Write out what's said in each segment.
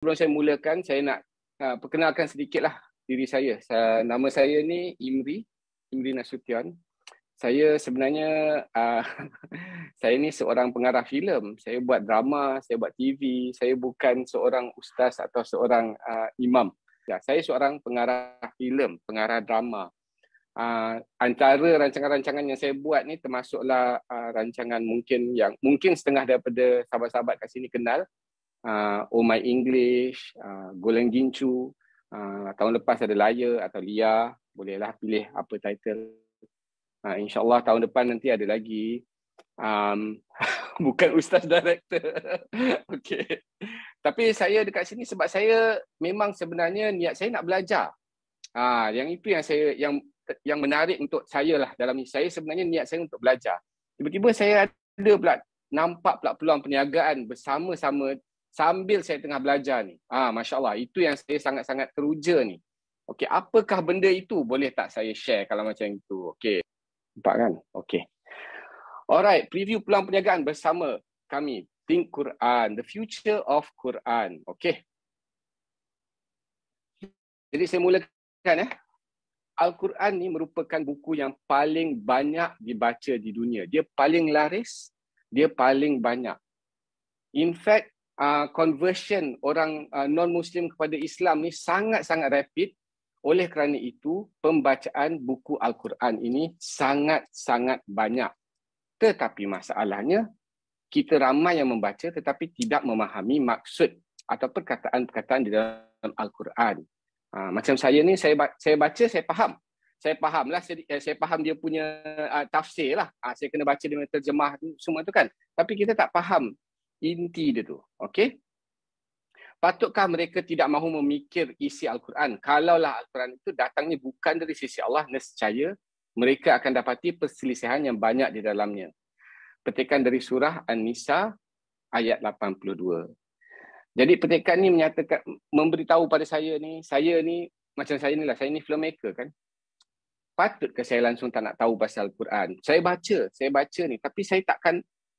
Sebelum saya mulakan, saya nak perkenalkan sedikitlah diri saya. Nama saya ni Imri Nasution. Saya sebenarnya saya ni seorang pengarah filem. Saya buat drama, saya buat TV. Saya bukan seorang ustaz atau seorang imam. Ya, saya seorang pengarah filem, pengarah drama. Antara rancangan-rancangan yang saya buat ni termasuklah rancangan mungkin setengah daripada sahabat-sahabat kat sini kenal. Oh My English, Golden Gincu, tahun lepas ada Laya atau Lia, bolehlah pilih apa title. InsyaAllah tahun depan nanti ada lagi. Bukan Ustaz Director. Okay. Tapi saya dekat sini sebab saya memang sebenarnya niat saya nak belajar. Yang itu yang menarik untuk saya lah dalam ni. Saya sebenarnya niat saya untuk belajar. Tiba-tiba saya ada pula nampak pula peluang perniagaan bersama-sama sambil saya tengah belajar ni. Masya Allah, itu yang saya sangat-sangat teruja ni. Okey, apakah benda itu? Boleh tak saya share kalau macam itu? Okey. Nampak kan? Okey. Alright, preview peluang perniagaan bersama kami. Think Quran, the future of Quran. Okey. Jadi saya mulakan . Al-Quran ni merupakan buku yang paling banyak dibaca di dunia. Dia paling laris, dia paling banyak. In fact, conversion orang non-Muslim kepada Islam ni sangat-sangat rapid. Oleh kerana itu, pembacaan buku Al-Quran ini sangat-sangat banyak. Tetapi masalahnya, kita ramai yang membaca tetapi tidak memahami maksud atau perkataan-perkataan di dalam Al-Quran. Macam saya ni, saya baca, saya faham. Saya fahamlah, saya faham dia punya tafsir lah. Saya kena baca dengan terjemah semua tu kan. Tapi kita tak faham inti dia tu. Okey? Patutkah mereka tidak mahu memikir isi Al-Quran? Kalaulah Al-Quran itu datangnya bukan dari sisi Allah, nescaya mereka akan dapati perselisihan yang banyak di dalamnya. Petikan dari surah An-Nisa ayat 82. Jadi petikan ni menyatakan, memberitahu pada saya ni macam saya ni lah, saya ni filmmaker kan. Patutkah saya langsung tak nak tahu pasal Al-Quran? Saya baca ni, tapi saya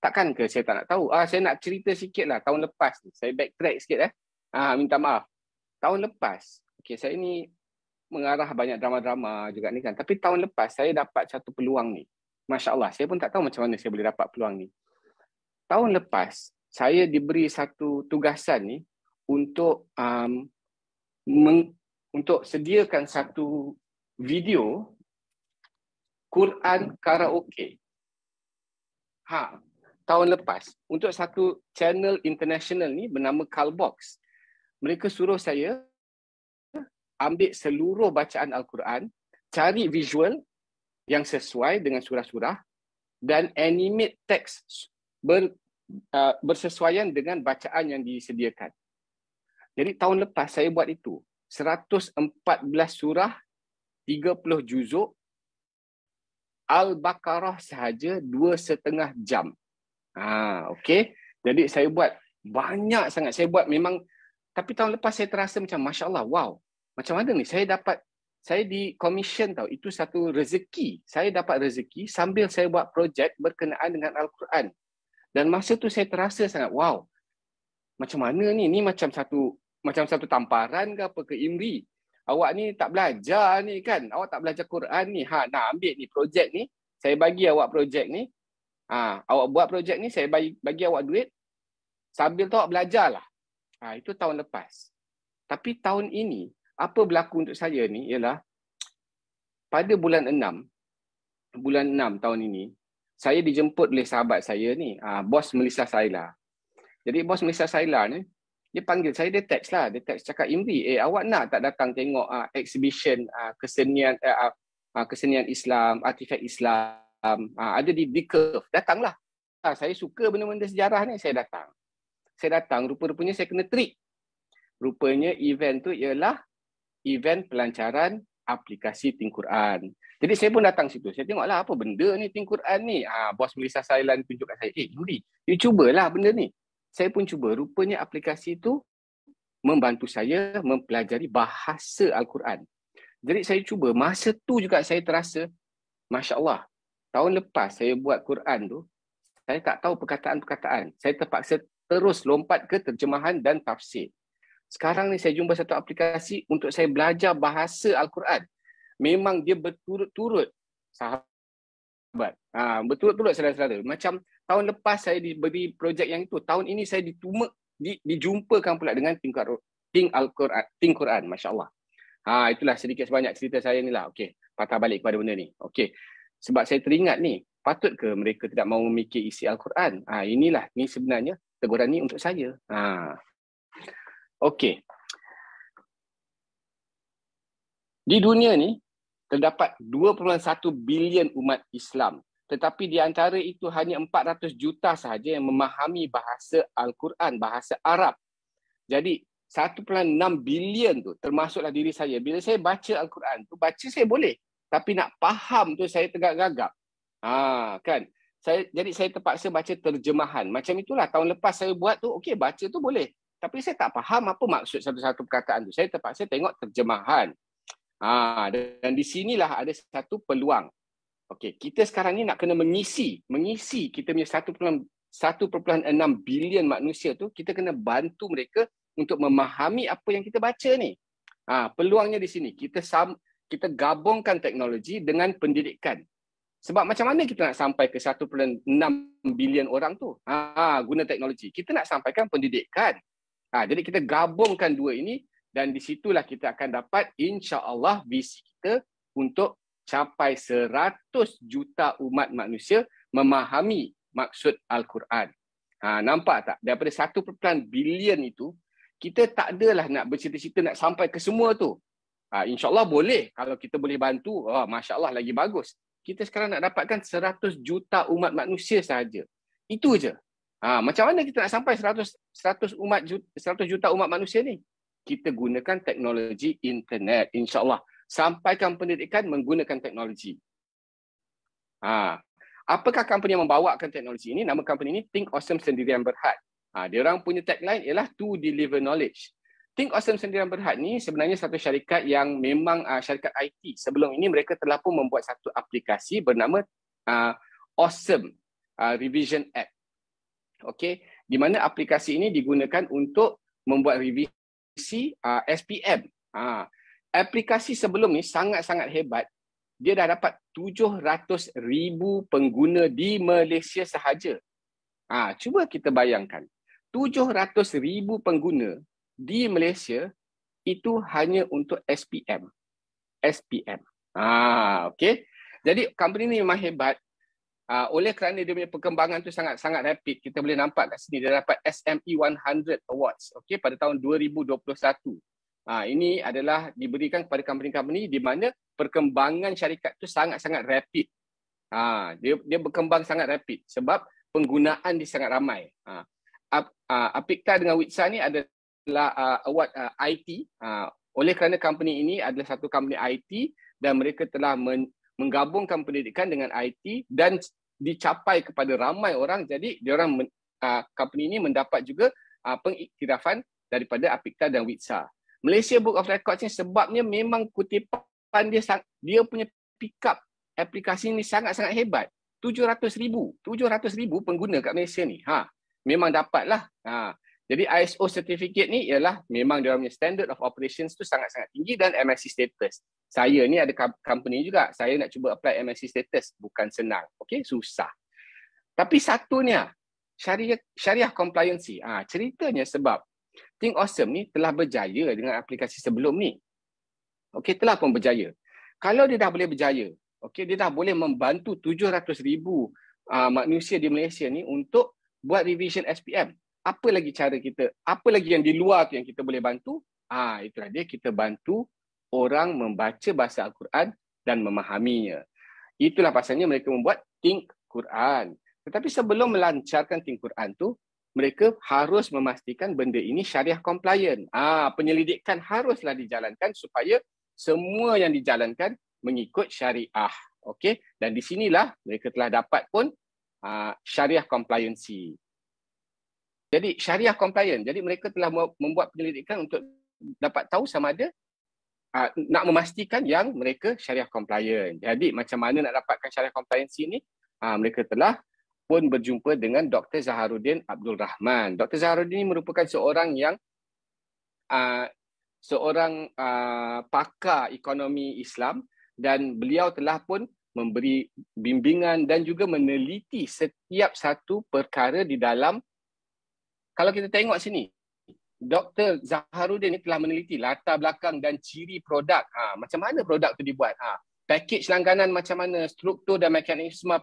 takkan ke saya tak nak tahu? Saya nak cerita sikit lah tahun lepas ni. Saya backtrack sikit minta maaf. Tahun lepas, okay, saya ni mengarah banyak drama-drama juga ni kan. Tapi tahun lepas saya dapat satu peluang ni. Masya Allah, saya pun tak tahu macam mana saya boleh dapat peluang ni. Tahun lepas, saya diberi satu tugasan ni untuk untuk sediakan satu video Quran karaoke. Tahun lepas untuk satu channel international ni bernama Calbox. Mereka suruh saya ambil seluruh bacaan Al-Quran, cari visual yang sesuai dengan surah-surah dan animate teks bersesuaian dengan bacaan yang disediakan. Jadi tahun lepas saya buat itu. 114 surah, 30 juzuk, Al-Baqarah sahaja 2,5 jam. Okey. Jadi saya buat banyak sangat. Saya buat memang, tapi tahun lepas saya terasa macam Masya Allah, wow. Macam mana ni? Saya di commission tau. Itu satu rezeki. Saya dapat rezeki sambil saya buat projek berkenaan dengan Al-Quran. Dan masa tu saya terasa sangat, wow. Macam mana ni? Ni macam satu tamparan ke apa ke Imri? Awak ni tak belajar ni kan? Awak tak belajar Quran ni. Nak ambil ni projek ni. Saya bagi awak projek ni. Awak buat projek ni, saya bagi awak duit. Sambil tu awak belajar lah. Itu tahun lepas. Tapi tahun ini, apa berlaku untuk saya ni ialah pada bulan 6 tahun ini, saya dijemput oleh sahabat saya ni, bos Melissa Saila. Jadi bos Melissa Saila ni, dia panggil saya, dia teks cakap, Imri, awak nak tak datang tengok exhibition kesenian Islam, artifak Islam, ada di Curve, datanglah. Saya suka benda-benda sejarah ni, saya datang, rupa-rupanya saya kena trik. Rupanya event tu ialah event pelancaran aplikasi Think Quran. Jadi saya pun datang situ. Saya tengoklah apa benda ni Think Quran ni. Bos Melissa Sailan tunjuk kat saya. Yuri, you cubalah benda ni. Saya pun cuba. Rupanya aplikasi tu membantu saya mempelajari bahasa Al-Quran. Jadi saya cuba. Masa tu juga saya terasa, Masya Allah, tahun lepas saya buat Quran tu, saya tak tahu perkataan-perkataan. Saya terpaksa terus lompat ke terjemahan dan tafsir. Sekarang ni saya jumpa satu aplikasi untuk saya belajar bahasa Al-Quran. Memang dia berturut-turut, sahabat. Berturut-turut saudara-saudara. Macam tahun lepas saya diberi projek yang itu. Tahun ini saya dijumpakan pula dengan Think Al-Quran. Think Quran, Masya Allah. Itulah sedikit sebanyak cerita saya ni lah. Okey, patah balik kepada benda ni. Okey, sebab saya teringat ni, patut ke mereka tidak mahu memikir isi Al-Quran? Inilah, ni sebenarnya teguran ni untuk saya. Okey. Di dunia ni, terdapat 2.1 bilion umat Islam. Tetapi di antara itu hanya 400 juta sahaja yang memahami bahasa Al-Quran, bahasa Arab. Jadi, 1.6 bilion tu termasuklah diri saya. Bila saya baca Al-Quran tu, baca saya boleh. Tapi nak faham tu saya tegak-gagap. Kan? Jadi saya terpaksa baca terjemahan. Macam itulah tahun lepas saya buat tu, okey baca tu boleh. Tapi saya tak faham apa maksud satu-satu perkataan tu. Saya terpaksa tengok terjemahan. Dan di sinilah ada satu peluang. Okey, kita sekarang ni nak kena mengisi kita punya 1.6 bilion manusia tu, kita kena bantu mereka untuk memahami apa yang kita baca ni. Peluangnya di sini. Kita gabungkan teknologi dengan pendidikan. Sebab macam mana kita nak sampai ke 1.6 bilion orang tu? Guna teknologi. Kita nak sampaikan pendidikan. Jadi kita gabungkan dua ini dan di situlah kita akan dapat insya-Allah visi kita untuk capai 100 juta umat manusia memahami maksud Al-Quran. Nampak tak? Daripada 1 bilion itu, kita tak adalah nak bercita-cita nak sampai ke semua tu. InsyaAllah boleh. Kalau kita boleh bantu, Masya Allah lagi bagus. Kita sekarang nak dapatkan 100 juta umat manusia sahaja. Itu je. Macam mana kita nak sampai 100 juta umat manusia ni? Kita gunakan teknologi internet. InsyaAllah. Sampaikan pendidikan menggunakan teknologi. Apakah company yang membawakan teknologi ini? Nama company ini Think Awesome Sendirian Berhad. Dia orang punya tagline ialah to deliver knowledge. Think Awesome Sendirian Berhad ni sebenarnya satu syarikat yang memang syarikat IT. Sebelum ini mereka telah pun membuat satu aplikasi bernama Awesome Revision App. Okey, di mana aplikasi ini digunakan untuk membuat revisi SPM. Aplikasi sebelum ni sangat-sangat hebat. Dia dah dapat 700,000 pengguna di Malaysia sahaja. Cuba kita bayangkan. 700,000 pengguna di Malaysia itu hanya untuk SPM. Okey. Jadi company ni memang hebat. Oleh kerana dia punya perkembangan tu sangat-sangat rapid, kita boleh nampak kat sini dia dapat SME 100 Awards, okey, pada tahun 2021. Ini adalah diberikan kepada company-company di mana perkembangan syarikat tu sangat-sangat rapid. Dia berkembang sangat rapid sebab penggunaan dia sangat ramai. Apikta dengan Witsa ni adalah award IT. Oleh kerana company ini adalah satu company IT dan mereka telah menggabungkan pendidikan dengan IT dan dicapai kepada ramai orang, jadi diorang company ini mendapat juga pengiktirafan daripada Apikta dan Witsa. Malaysia Book of Records ni sebabnya memang kutipan dia punya pick up aplikasi ni sangat-sangat hebat. 700,000 pengguna kat Malaysia ni. Memang dapatlah. Jadi ISO certificate ni ialah memang dia punya standard of operations tu sangat-sangat tinggi dan MSc status. Saya ni ada company juga. Saya nak cuba apply MSc status. Bukan senang. Okey, susah. Tapi satunya, syariah compliancy. Ceritanya sebab Think Awesome ni telah berjaya dengan aplikasi sebelum ni. Okey, telah pun berjaya. Kalau dia dah boleh berjaya, okey, dia dah boleh membantu 700,000 manusia di Malaysia ni untuk buat revision SPM. Apa lagi cara kita, apa lagi yang di luar tu yang kita boleh bantu? Itulah dia, kita bantu orang membaca bahasa Al-Quran dan memahaminya. Itulah pasalnya mereka membuat Think Quran. Tetapi sebelum melancarkan Think Quran tu, mereka harus memastikan benda ini syariah compliant. Penyelidikan haruslah dijalankan supaya semua yang dijalankan mengikut syariah. Okey, dan di sinilah mereka telah dapat pun syariah compliancy. Jadi syariah compliant. Jadi mereka telah membuat penyelidikan untuk dapat tahu sama ada nak memastikan yang mereka syariah compliant. Jadi macam mana nak dapatkan syariah compliancy ni? Mereka telah pun berjumpa dengan Dr. Zaharuddin Abdul Rahman. Dr. Zaharuddin ini merupakan seorang yang seorang pakar ekonomi Islam dan beliau telah pun memberi bimbingan dan juga meneliti setiap satu perkara di dalam. Kalau kita tengok sini, Dr. Zaharuddin ni telah meneliti latar belakang dan ciri produk. Macam mana produk tu dibuat? Package langganan macam mana, struktur dan mekanisme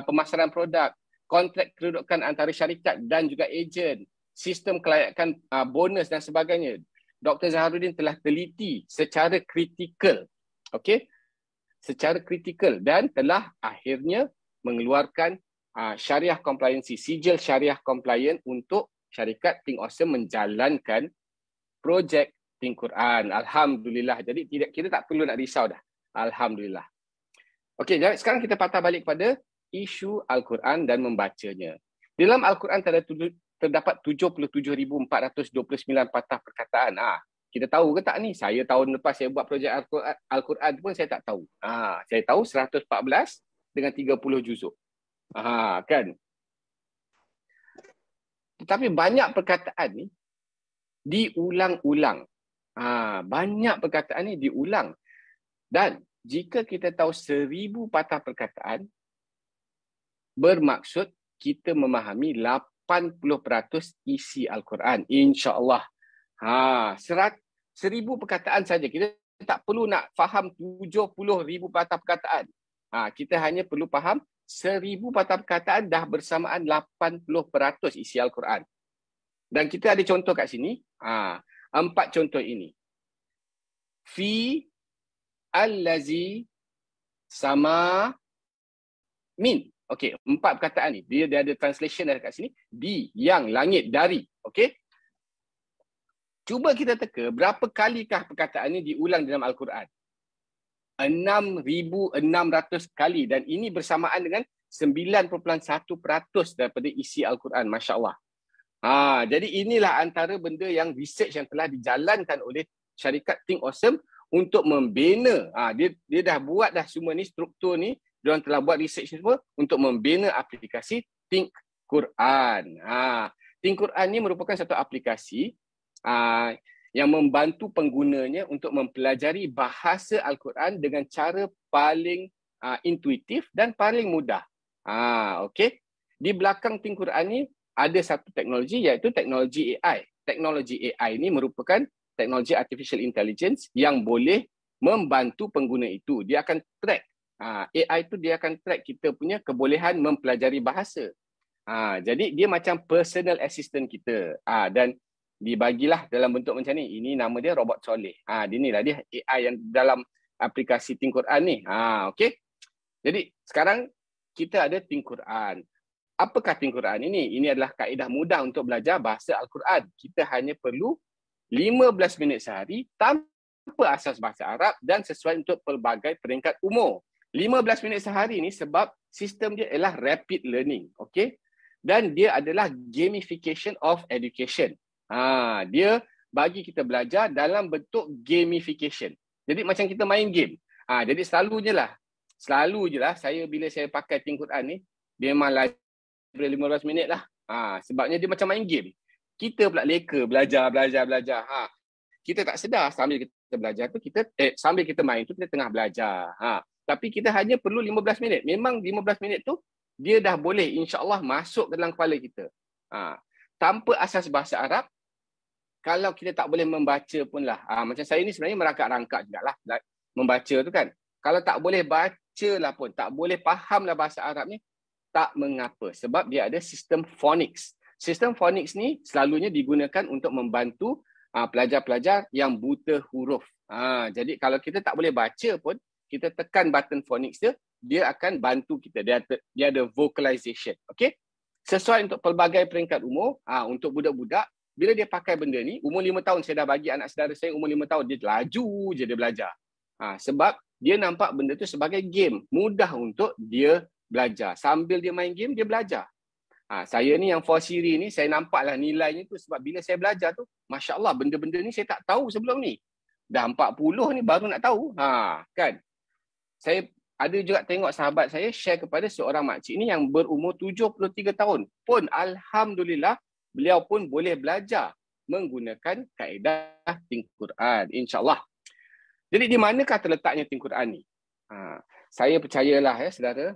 pemasaran produk, kontrak kedudukan antara syarikat dan juga ejen, sistem kelayakan bonus dan sebagainya. Dr. Zaharuddin telah teliti secara kritikal, okey, secara kritikal dan telah akhirnya mengeluarkan syariah compliancy, sijil syariah compliant untuk syarikat Think Awesome menjalankan projek Think Quran. Alhamdulillah. Jadi kita tak perlu nak risau dah. Alhamdulillah. Okey, jadi sekarang kita patah balik kepada isu Al-Quran dan membacanya. Dalam Al-Quran terdapat 77,429 patah perkataan. Kita tahu ke tak ni? Saya tahun lepas saya buat projek Al-Quran pun saya tak tahu. Saya tahu 114 dengan 30 juzuk. Kan? Tetapi banyak perkataan ni diulang-ulang. Banyak perkataan ni diulang. Dan jika kita tahu 1,000 patah perkataan, bermaksud kita memahami 80% isi Al-Quran. InsyaAllah. 1,000 perkataan saja. Kita tak perlu nak faham 70,000 patah perkataan. Kita hanya perlu faham 1,000 patah perkataan dah bersamaan 80% isi Al-Quran. Dan kita ada contoh kat sini. 4 contoh ini. Fi allazi sama min. Okey, 4 perkataan ni. Dia ada translation kat sini. Di, yang, langit, dari. Okey. Cuba kita teka berapa kalikah perkataan ini diulang dalam Al-Quran. 6,600 kali dan ini bersamaan dengan 9.1% daripada isi Al-Quran. Masya Allah. Jadi inilah antara benda yang research yang telah dijalankan oleh syarikat Think Awesome untuk membina. Dia dah buat dah semua ni, struktur ni. Dia telah buat research ni semua untuk membina aplikasi Think Quran. Think Quran ni merupakan satu aplikasi yang membantu penggunanya untuk mempelajari bahasa Al-Quran dengan cara paling intuitif dan paling mudah. Okey. Di belakang Think Quran ni ada satu teknologi iaitu teknologi AI. Teknologi AI ini merupakan teknologi artificial intelligence yang boleh membantu pengguna itu. Dia akan track. AI itu dia akan track kita punya kebolehan mempelajari bahasa. Jadi dia macam personal assistant kita. Dan dibagilah dalam bentuk macam ni. Ini nama dia robot soleh. Inilah dia AI yang dalam aplikasi Think Quran ni. Okey. Jadi sekarang kita ada Think Quran. Apakah Think Quran ini? Ini adalah kaedah mudah untuk belajar bahasa Al-Quran. Kita hanya perlu 15 minit sehari tanpa asas bahasa Arab dan sesuai untuk pelbagai peringkat umur. 15 minit sehari ni sebab sistem dia ialah rapid learning. Okey. Dan dia adalah gamification of education. Dia bagi kita belajar dalam bentuk gamification. Jadi macam kita main game. Jadi selalu je lah saya bila saya pakai Think Quran ni, dia memang 15 minit lah. Sebabnya dia macam main game. Kita pula leka belajar. Kita tak sedar sambil kita belajar tu sambil kita main tu kita tengah belajar. Tapi kita hanya perlu 15 minit. Memang 15 minit tu dia dah boleh insya-Allah masuk ke dalam kepala kita. Tanpa asas bahasa Arab, kalau kita tak boleh membaca pun lah. Macam saya ni sebenarnya merangkak-rangkak jugalah membaca tu kan. Kalau tak boleh baca lah pun, tak boleh faham lah bahasa Arab ni, tak mengapa. Sebab dia ada sistem phonics. Sistem phonics ni selalunya digunakan untuk membantu pelajar-pelajar yang buta huruf. Jadi kalau kita tak boleh baca pun, kita tekan button phonics dia akan bantu kita. Dia ada vocalization. Okay? Sesuai untuk pelbagai peringkat umur, untuk budak-budak, bila dia pakai benda ni, umur 5 tahun saya dah bagi anak saudara saya umur 5 tahun, dia laju je dia belajar. Sebab dia nampak benda tu sebagai game. Mudah untuk dia belajar. Sambil dia main game, dia belajar. Saya ni yang 4 siri ni, saya nampaklah nilainya tu sebab bila saya belajar tu, Masya Allah, benda-benda ni saya tak tahu sebelum ni. Dah 40 ni baru nak tahu. Kan? Saya ada juga tengok sahabat saya share kepada seorang makcik ni yang berumur 73 tahun. Pun Alhamdulillah, beliau pun boleh belajar menggunakan kaedah Think Quran, insya-Allah. Jadi di manakah terletaknya Think Quran ni? Saya percayalah ya saudara,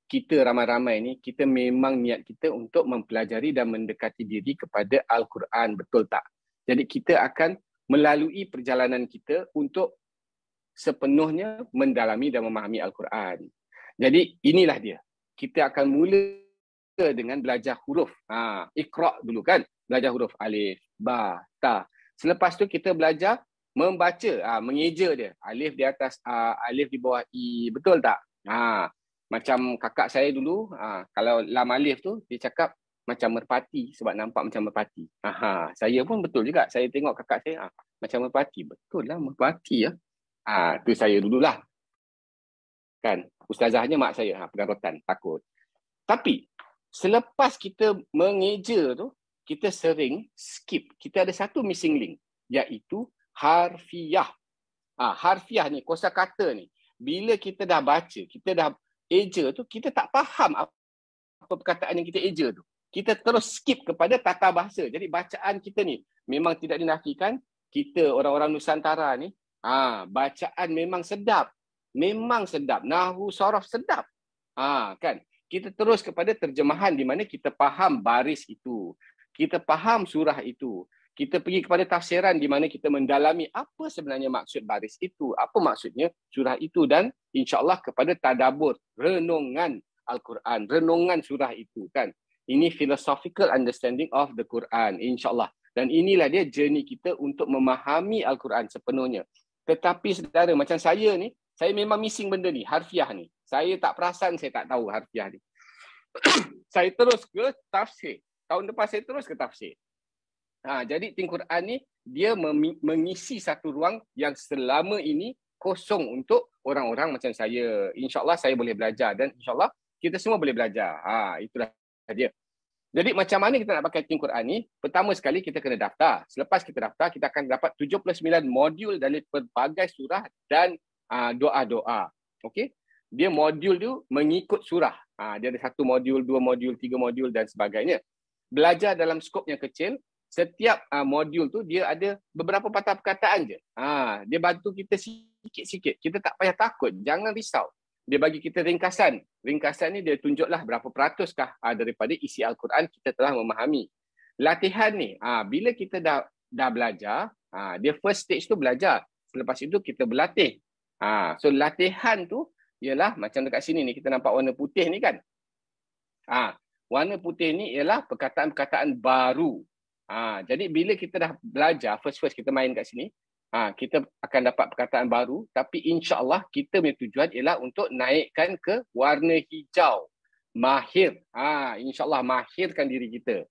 kita ramai-ramai ni, kita memang niat kita untuk mempelajari dan mendekati diri kepada Al-Quran, betul tak? Jadi kita akan melalui perjalanan kita untuk sepenuhnya mendalami dan memahami Al-Quran. Jadi inilah dia. Kita akan mula dengan belajar huruf. Iqra' dulu kan. Belajar huruf alif, ba, ta. Selepas tu kita belajar membaca, mengeja dia. Alif di atas A, alif di bawah I. Betul tak? Macam kakak saya dulu, kalau lam alif tu, dia cakap macam merpati sebab nampak macam merpati. Saya pun betul juga. Saya tengok kakak saya, macam merpati. Betul lah, merpati ya. Tu saya dululah. Kan? Ustazahnya mak saya, pegang rotan, takut. Tapi, selepas kita mengeja tu, kita sering skip. Kita ada satu missing link, iaitu harfiah. Harfiah ni, kosakata ni. Bila kita dah baca, kita dah eja tu, kita tak faham apa perkataan yang kita eja tu. Kita terus skip kepada tata bahasa. Jadi bacaan kita ni memang tidak dinafikan. Kita orang-orang Nusantara ni, bacaan memang sedap. Memang sedap. Nahwu, sorof sedap. Kan? Kita terus kepada terjemahan di mana kita faham baris itu. Kita faham surah itu. Kita pergi kepada tafsiran di mana kita mendalami apa sebenarnya maksud baris itu, apa maksudnya surah itu, dan insya-Allah kepada tadabbur, renungan Al-Quran, renungan surah itu kan. Ini philosophical understanding of the Quran, insya-Allah. Dan inilah dia journey kita untuk memahami Al-Quran sepenuhnya. Tetapi saudara, macam saya ni, saya memang missing benda ni, harfiah ni. Saya tak perasan, saya tak tahu harfiah ni. Saya terus ke tafsir. Tahun depan saya terus ke tafsir. Jadi Think Quran ni dia mengisi satu ruang yang selama ini kosong untuk orang-orang macam saya. InsyaAllah saya boleh belajar dan insyaAllah kita semua boleh belajar. Itulah dia. Jadi macam mana kita nak pakai Think Quran ni? Pertama sekali kita kena daftar. Selepas kita daftar, kita akan dapat 79 modul dari pelbagai surah dan doa-doa. Okey? Dia modul tu mengikut surah. Dia ada 1 modul, 2 modul, 3 modul dan sebagainya. Belajar dalam skop yang kecil. Setiap modul tu dia ada beberapa patah perkataan je. Dia bantu kita sikit-sikit. Kita tak payah takut. Jangan risau. Dia bagi kita ringkasan. Ringkasan ni dia tunjuklah berapa peratus daripada isi Al-Quran kita telah memahami. Latihan ni, bila kita dah belajar, dia first stage tu belajar. Selepas itu kita berlatih. So latihan tu ialah macam dekat sini ni kita nampak warna putih ni kan. Warna putih ni ialah perkataan-perkataan baru. Jadi bila kita dah belajar, first kita main kat sini, kita akan dapat perkataan baru, tapi insya-Allah kita punya tujuan ialah untuk naikkan ke warna hijau. Mahir. Insya-Allah mahirkan diri kita.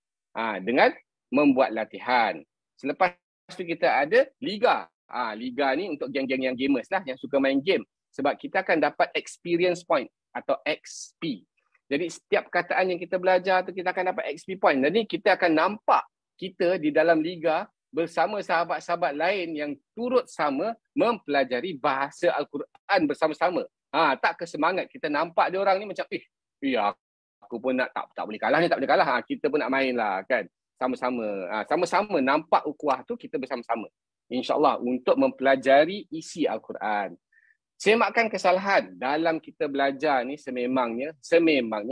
Dengan membuat latihan. Selepas tu kita ada liga. Liga ni untuk geng-geng yang gamers lah, yang suka main game. Sebab kita akan dapat experience point atau XP. Jadi setiap perkataan yang kita belajar tu kita akan dapat XP point. Jadi kita akan nampak kita di dalam liga bersama sahabat-sahabat lain yang turut sama mempelajari bahasa Al-Quran bersama-sama. Tak kesemangat kita nampak dia orang ni macam aku pun nak tak boleh kalah ni, tak boleh kalah. Kita pun nak main lah kan. Sama-sama. Sama-sama nampak ukhuwah tu kita bersama-sama. InsyaAllah untuk mempelajari isi Al-Quran. Semakkan kesalahan dalam kita belajar ni sememangnya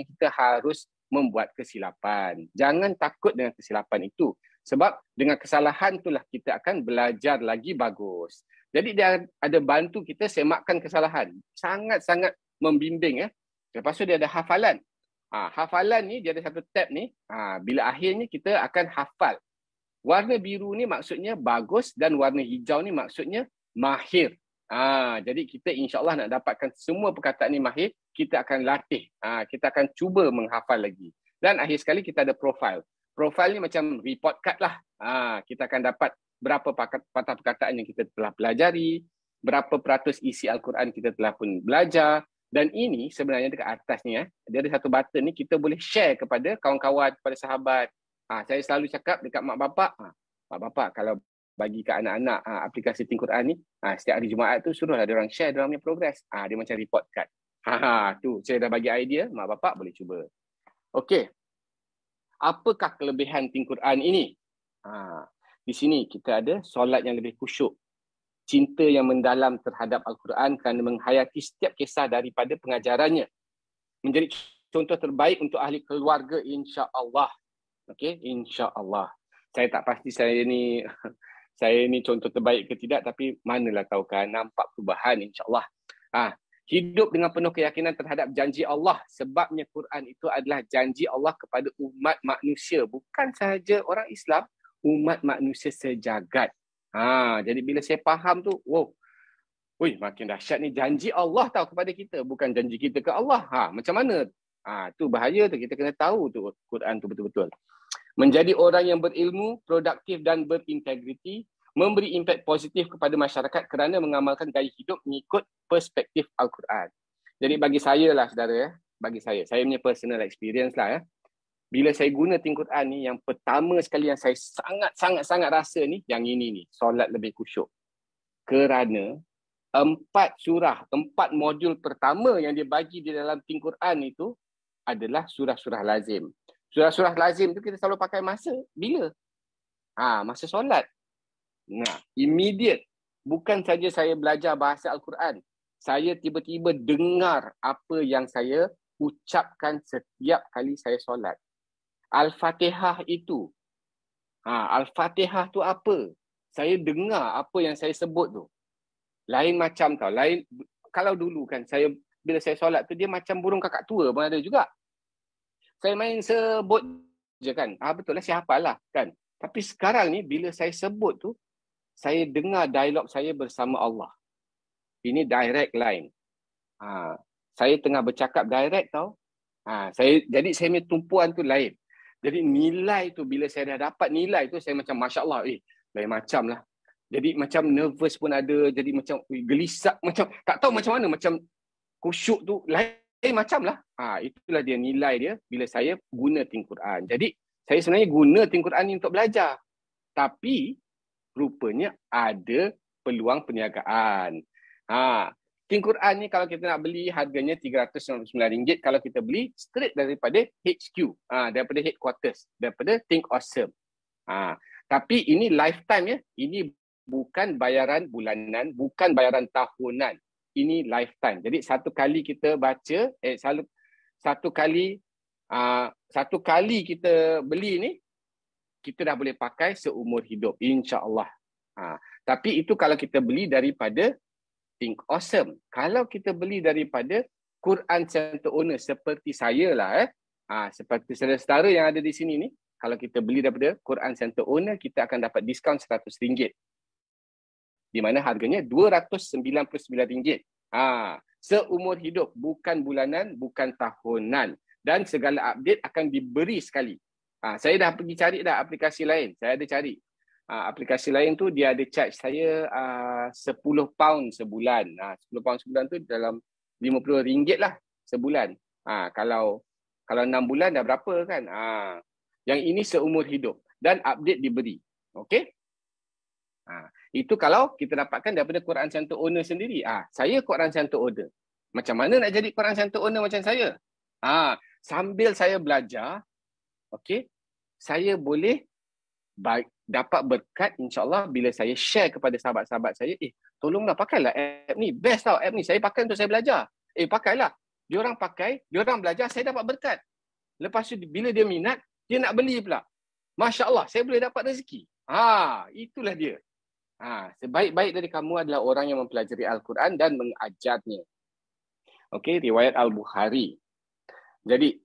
kita harus membuat kesilapan. Jangan takut dengan kesilapan itu. Sebab dengan kesalahan itulah kita akan belajar lagi bagus. Jadi dia ada bantu kita semakkan kesalahan. Sangat-sangat membimbing. Lepas tu dia ada hafalan. Hafalan ni dia ada satu tab ni. Bila akhirnya kita akan hafal. Warna biru ni maksudnya bagus dan warna hijau ni maksudnya mahir. Jadi kita insya-Allah nak dapatkan semua perkataan ni mahir, kita akan latih. Kita akan cuba menghafal lagi. Dan akhir sekali kita ada profil. Profil ni macam report card lah. Kita akan dapat berapa patah perkataan yang kita telah pelajari, berapa peratus isi Al-Quran kita telah pun belajar. Dan ini sebenarnya dekat atas ni, dia ada satu button ni, kita boleh share kepada kawan-kawan, kepada sahabat. Saya selalu cakap dekat mak bapak, mak bapak kalau bagi ke anak-anak aplikasi Think Quran ni, setiap hari Jumaat tu suruhlah dia orang share dia orang punya progress. Dia macam report card. Tu saya dah bagi idea, mak bapak boleh cuba. Okey. Apakah kelebihan Think Quran ini? Di sini kita ada solat yang lebih khusyuk. Cinta yang mendalam terhadap Al-Quran kerana menghayati setiap kisah daripada pengajarannya. Menjadi contoh terbaik untuk ahli keluarga, insya-Allah. Okey, insya-Allah. Saya tak pasti saya ni contoh terbaik ke tidak, tapi manalah tahu kan, nampak perubahan, insya-Allah. Hidup dengan penuh keyakinan terhadap janji Allah, sebabnya Quran itu adalah janji Allah kepada umat manusia, bukan sahaja orang Islam, umat manusia sejagat. Jadi bila saya faham tu, makin dahsyat ni, janji Allah tahu kepada kita, bukan janji kita ke Allah. Macam mana? Tu bahaya tu, kita kena tahu tu Quran tu betul-betul. Menjadi orang yang berilmu, produktif dan berintegriti, memberi impak positif kepada masyarakat kerana mengamalkan gaya hidup mengikut perspektif Al-Quran. Jadi bagi saya lah, saudara, bagi saya punya personal experience lah, bila saya guna Quran ni, yang pertama sekali yang saya sangat-sangat rasa ni, yang ini ni, solat lebih khusyuk. Kerana 4 modul pertama yang dia bagi di dalam Quran itu adalah surah-surah lazim. Surah-surah lazim tu kita selalu pakai masa bila? Masa solat. Immediate. Bukan saja saya belajar bahasa Al-Quran, saya tiba-tiba dengar apa yang saya ucapkan setiap kali saya solat. Al-Fatihah itu. Al-Fatihah tu apa? Saya dengar apa yang saya sebut tu. Lain macam tau. Kalau dulu kan, bila saya solat tu, dia macam burung kakak tua pun ada juga. Saya main sebut je kan. Betul lah, saya hafal lah kan. Tapi sekarang ni, bila saya sebut tu, saya dengar dialog saya bersama Allah. Ini direct line. Saya tengah bercakap direct tau. Jadi saya punya tumpuan tu lain. Jadi nilai tu, bila saya dah dapat nilai tu, saya macam Masya Allah, lain macam lah. Jadi macam nervous pun ada, jadi macam gelisah, macam tak tahu macam mana, macam khusyuk tu lain macam lah. Itulah dia nilai dia bila saya guna Quran. Jadi saya sebenarnya guna Quran ni untuk belajar. Tapi rupanya ada peluang perniagaan. Quran ni kalau kita nak beli, harganya RM399 kalau kita beli straight daripada HQ, daripada headquarters, daripada Think Awesome. Tapi ini lifetime ya. Ini bukan bayaran bulanan, bukan bayaran tahunan. Ini lifetime. Jadi satu kali kita baca, satu kali kita beli ni, kita dah boleh pakai seumur hidup, insya-Allah. Tapi itu kalau kita beli daripada Think Awesome. Kalau kita beli daripada Quran Center Owner seperti saya lah, seperti saudara-saudara yang ada di sini ni, kalau kita beli daripada Quran Center Owner, kita akan dapat diskaun RM100. Di mana harganya RM299. Seumur hidup, bukan bulanan, bukan tahunan. Dan segala update akan diberi sekali. Saya dah pergi cari dah aplikasi lain. Saya ada cari. Aplikasi lain tu dia ada charge saya £10 sebulan. £10 sebulan tu dalam RM50 lah sebulan. Kalau 6 bulan dah berapa kan? Yang ini seumur hidup dan update diberi. Okey? Itu kalau kita dapatkan daripada Quran Center Owner sendiri. Saya Quran Center Owner. Macam mana nak jadi Quran Center Owner macam saya? Sambil saya belajar, okey, saya boleh dapat berkat, insya-Allah, bila saya share kepada sahabat-sahabat saya, tolonglah pakailah app ni, best tau app ni, saya pakai untuk saya belajar. Pakailah. Diorang pakai, diorang belajar, saya dapat berkat. Lepas tu bila dia minat, dia nak beli pula. Masya-Allah, saya boleh dapat rezeki. Itulah dia. Sebaik-baik dari kamu adalah orang yang mempelajari Al-Quran dan mengajarnya. Okey, riwayat Al-Bukhari. Jadi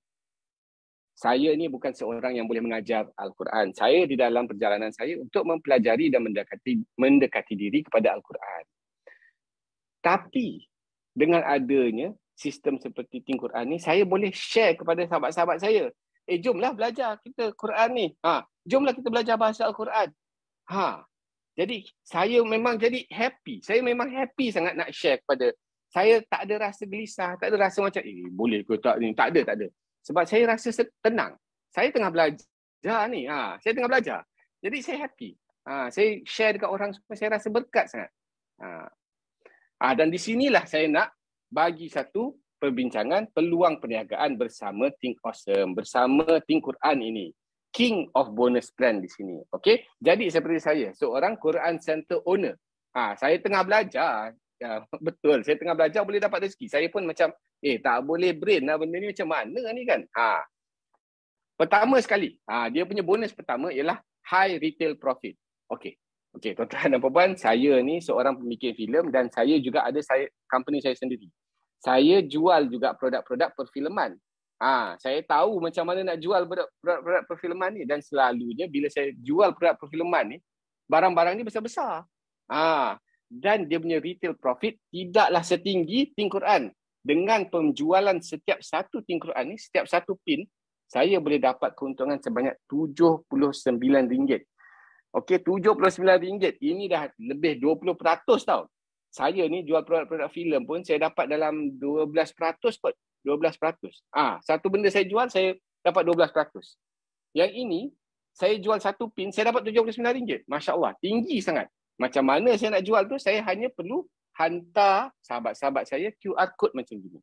saya ni bukan seorang yang boleh mengajar Al-Quran. Saya di dalam perjalanan saya untuk mempelajari dan mendekati diri kepada Al-Quran. Tapi dengan adanya sistem seperti Quran ni, saya boleh share kepada sahabat-sahabat saya. Jomlah belajar kita Quran ni. Jomlah kita belajar bahasa Al-Quran. Jadi saya memang jadi happy. Saya memang happy sangat nak share kepada. Saya tak ada rasa gelisah, tak ada rasa macam boleh ke tak ni. Tak ada. Sebab saya rasa tenang. Saya tengah belajar ni. Saya tengah belajar. Jadi saya happy. Saya share dekat orang semua, saya rasa berkat sangat. Dan di sinilah saya nak bagi satu perbincangan peluang perniagaan bersama Think Awesome, bersama Think Quran ini. king of bonus plan di sini. Okey. Jadi seperti saya, seorang Quran Center owner. Saya tengah belajar. Ya, betul. Saya tengah belajar boleh dapat rezeki. Saya pun macam tak boleh brain lah benda ni macam mana ni kan. Pertama sekali, dia punya bonus pertama ialah high retail profit. Okey. Okey, tuan-tuan dan puan-puan, saya ni seorang pemikir filem dan saya juga ada company saya sendiri. Saya jual juga produk-produk perfilman. Saya tahu macam mana nak jual produk perfilman ni dan selalunya bila saya jual produk perfilman ni, barang-barang ni besar-besar. Dan dia punya retail profit tidaklah setinggi tin Quran. Dengan penjualan setiap satu tin Quran ni, setiap satu pin, saya boleh dapat keuntungan sebanyak RM79. Okey, RM79. Ini dah lebih 20% tau. Saya ni jual produk-produk filem pun saya dapat dalam 12% kot. 12%. Satu benda saya jual, saya dapat 12%. Yang ini, saya jual satu pin, saya dapat RM79. Masya Allah, tinggi sangat. Macam mana saya nak jual tu, saya hanya perlu hantar sahabat-sahabat saya QR code macam gini.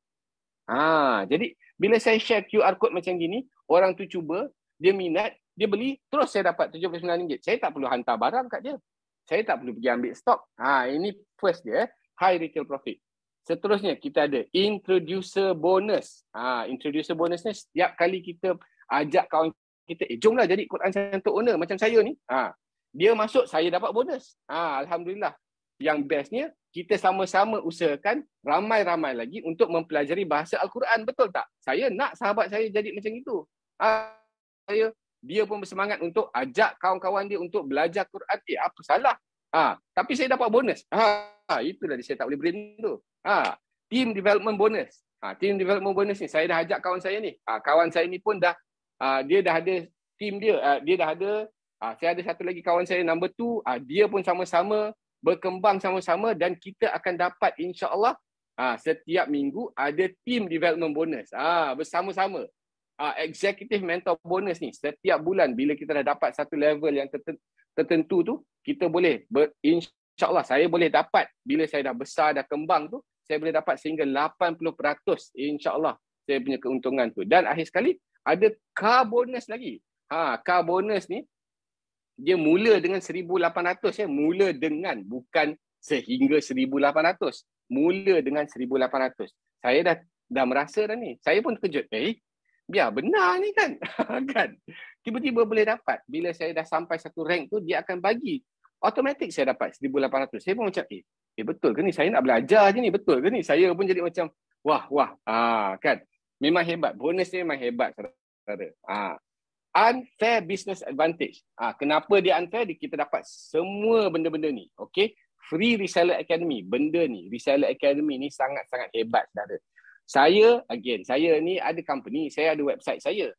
Jadi bila saya share QR code macam gini, orang tu cuba, dia minat, dia beli, terus saya dapat RM79. Saya tak perlu hantar barang kat dia. Saya tak perlu pergi ambil stok. Ini first dia, high retail profit. Seterusnya kita ada introducer bonus. Introducer bonus ni setiap kali kita ajak kawan kita, jomlah jadi Quran Center owner macam saya ni. Dia masuk, saya dapat bonus. Alhamdulillah. Yang bestnya, kita sama-sama usahakan ramai-ramai lagi untuk mempelajari bahasa Al-Quran. Betul tak? Saya nak sahabat saya jadi macam itu. Dia pun bersemangat untuk ajak kawan-kawan dia untuk belajar Quran. Apa salah? Tapi saya dapat bonus. Itulah saya tak boleh brain tu. Team development bonus. Team development bonus ni, saya dah ajak kawan saya ni. Kawan saya ni pun dah, dia dah ada team dia. Dia dah ada, saya ada satu lagi kawan saya, number 2. Dia pun sama-sama berkembang sama-sama dan kita akan dapat insya-Allah setiap minggu ada team development bonus. Bersama-sama. Executive mentor bonus ni setiap bulan bila kita dah dapat satu level yang tertentu tu, kita boleh insya-Allah saya boleh dapat bila saya dah besar dah kembang tu, saya boleh dapat sehingga 80% insya-Allah saya punya keuntungan tu. Dan akhir sekali ada car bonus lagi. Car bonus ni dia mula dengan 1,800 ya, mula dengan, bukan sehingga 1,800. Mula dengan 1,800. Saya dah merasa dah ni. Saya pun terkejut. Biar benar ni kan. Kan? Tiba-tiba boleh dapat. Bila saya dah sampai satu rank tu, dia akan bagi. Automatik saya dapat 1,800. Saya pun macam, betul ke ni? Saya nak belajar je ni. Betul ke ni? Saya pun jadi macam, wah. Kan? Memang hebat. Bonus ni memang hebat, saudara. Unfair business advantage. Kenapa dia unfair? Kita dapat semua benda-benda ni. Okay? Free Reseller Academy. Benda ni, Reseller Academy ni sangat-sangat hebat, saudara. Saya ni ada company, saya ada website saya.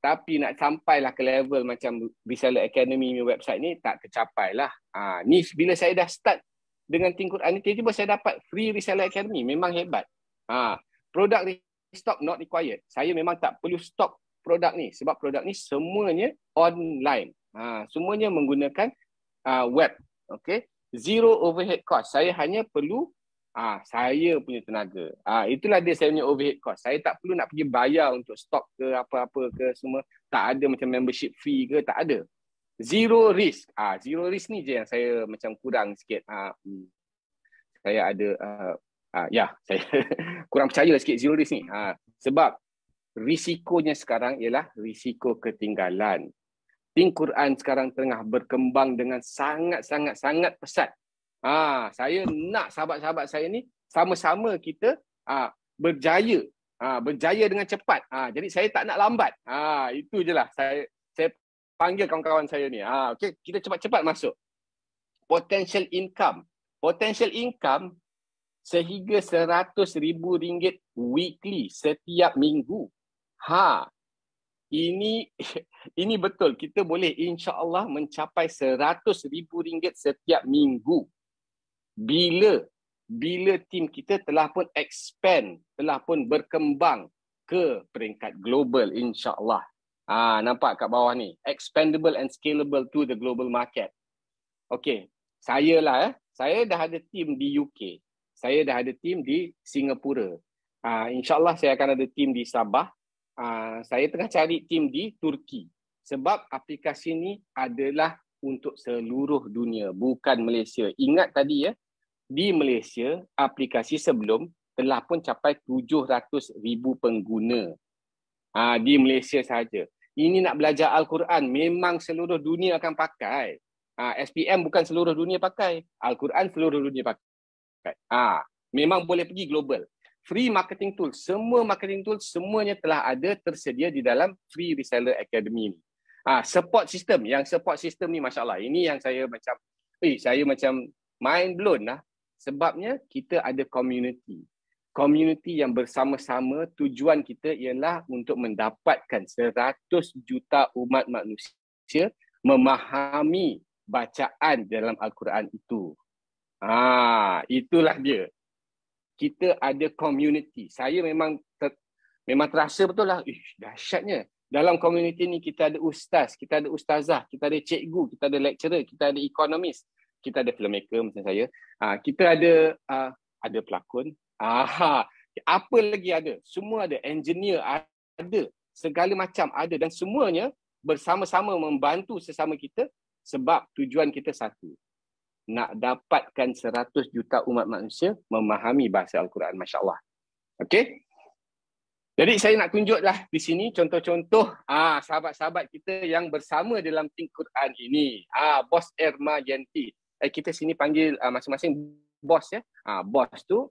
Tapi nak sampailah ke level macam Reseller Academy ni website ni, tak tercapai lah. Ni bila saya dah start dengan Think Quran ni, tiba-tiba saya dapat Free Reseller Academy. Memang hebat. Product restock not required. Saya memang tak perlu stok produk ni sebab produk ni semuanya online. Semuanya menggunakan web. Okay? Zero overhead cost. Saya hanya perlu saya punya tenaga. Itulah dia saya punya overhead cost. Saya tak perlu nak pergi bayar untuk stok ke apa-apa ke semua. Tak ada macam membership fee ke, tak ada. Zero risk. Zero risk ni je yang saya macam kurang sikit. Saya ada saya kurang percaya sikit zero risk ni. Sebab risikonya sekarang ialah risiko ketinggalan. Think Quran sekarang tengah berkembang dengan sangat pesat. Saya nak sahabat-sahabat saya ni sama-sama kita berjaya. Berjaya dengan cepat. Jadi saya tak nak lambat. Itu je lah. Saya panggil kawan-kawan saya ni. Okay, kita cepat-cepat masuk. Potential income. Potential income sehingga RM100,000 weekly setiap minggu. Ini betul. Kita boleh insya-Allah mencapai RM100,000 setiap minggu. Bila tim kita telah pun expand, telah pun berkembang ke peringkat global insya-Allah. Nampak kat bawah ni, expandable and scalable to the global market. Okey, saya dah ada tim di UK. Saya dah ada tim di Singapura. InsyaAllah saya akan ada tim di Sabah. Saya tengah cari tim di Turki. Sebab aplikasi ni adalah untuk seluruh dunia, bukan Malaysia. Ingat tadi ya, di Malaysia, aplikasi sebelum telah pun capai 700,000 pengguna. Di Malaysia sahaja. Ini nak belajar Al-Quran, memang seluruh dunia akan pakai. SPM bukan seluruh dunia pakai. Al-Quran seluruh dunia pakai. Memang boleh pergi global. Free marketing tools, semua marketing tools semuanya telah ada tersedia di dalam Free Reseller Academy ni. Support system, yang support system ni masya-Allah. Ini yang saya macam mind blown lah. Sebabnya kita ada community. Community yang bersama-sama, tujuan kita ialah untuk mendapatkan 100 juta umat manusia memahami bacaan dalam Al-Quran itu. Itulah dia. Kita ada community. Saya memang terasa betul lah. Dahsyatnya. Dalam community ni kita ada ustaz, kita ada ustazah, kita ada cikgu, kita ada lecturer, kita ada ekonomis, kita ada filmmaker macam saya. Kita ada pelakon. Apa lagi ada? Semua ada. Engineer ada. Segala macam ada. Dan semuanya bersama-sama membantu sesama kita sebab tujuan kita satu. Nak dapatkan 100 juta umat manusia memahami bahasa Al-Quran. Masya Allah. Okey? Jadi saya nak tunjuklah di sini contoh-contoh sahabat-sahabat kita yang bersama dalam Think Quran ini. Bos Erma Yanti. Kita sini panggil masing-masing bos ya. Bos tu